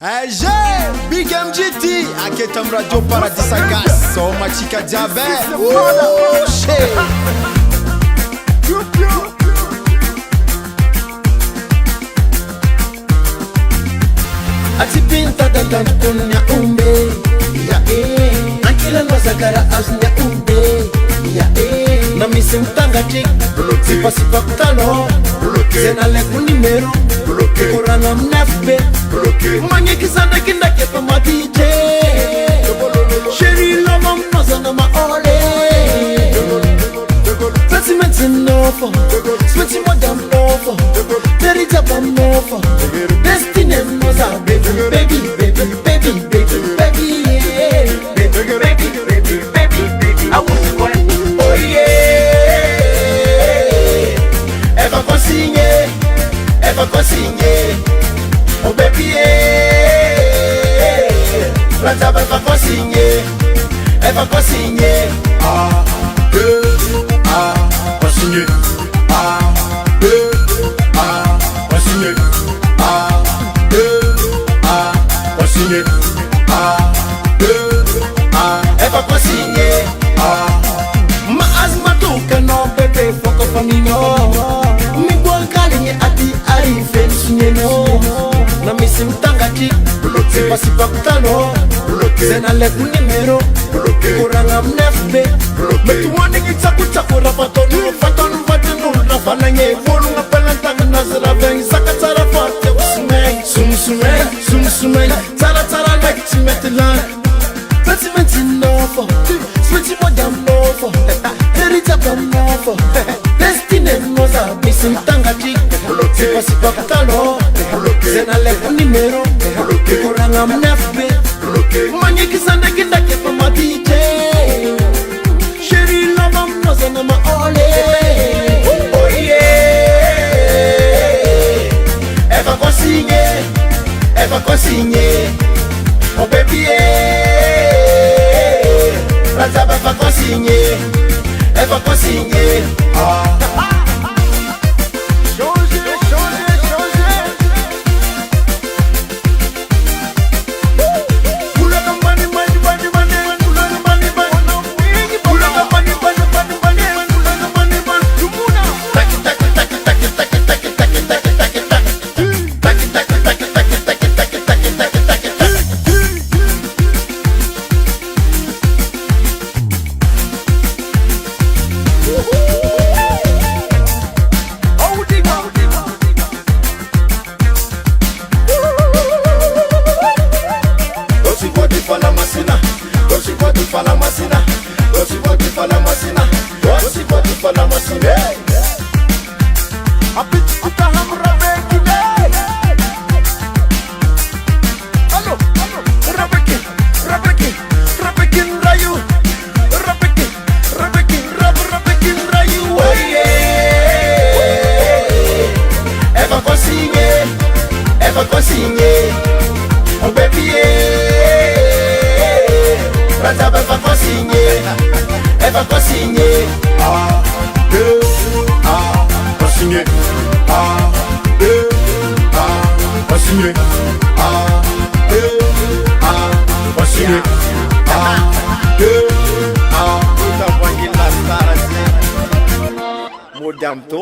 AG, Big MGT, Aketam Radio Paradis Sagas, Soma Chica Diabe, shit. Atipinta dandan kunya umbe, ya Akila mazagara asnya umbe, ya Na misi mtangati, sipa sipa kutalo, Zena leku nimero, Korana mnafbe, Manye kizanda kinda kepa matije, Sheri lama mnaza na maole, Sentiments enough, Sweaty madam love, Terita bam love, Destiny moza, baby, baby, baby, baby, baby, baby, baby, baby, baby, baby, baby. I want to go, oh yeah. Ever consigne, oh baby, yeah. Planta ever consigne, consigné, consigné, consigné, ever consigne. Ma asma tu que no bebe foco famino. Mi buon caligny ati arrive sunyeno. Na misi mtangati, sipa sipa kutalo. Zena leku nimero, Koranga mnefbe. Metu wani gitaku chaku rafatonu, fatonu fatonu rafananye. Volu nga pelantanga nazara veng, sakatara fate usumeng. Sumsumeng, tara like timetilan. Sentiment enough, sweetie madam love, Terita bam love, Destiny moza, missing tangati, sipa kutalo, Zena leku nimero, Koranga mnefbe, Manye kizanda kinda kepa matije, Sheri lava moza na maole, oh yeah, ever consigne, oh baby yeah, Planta ever consigne, oh baby yeah, Planta ever consigne, consigné, consigné, consigné, consigné, Modam to.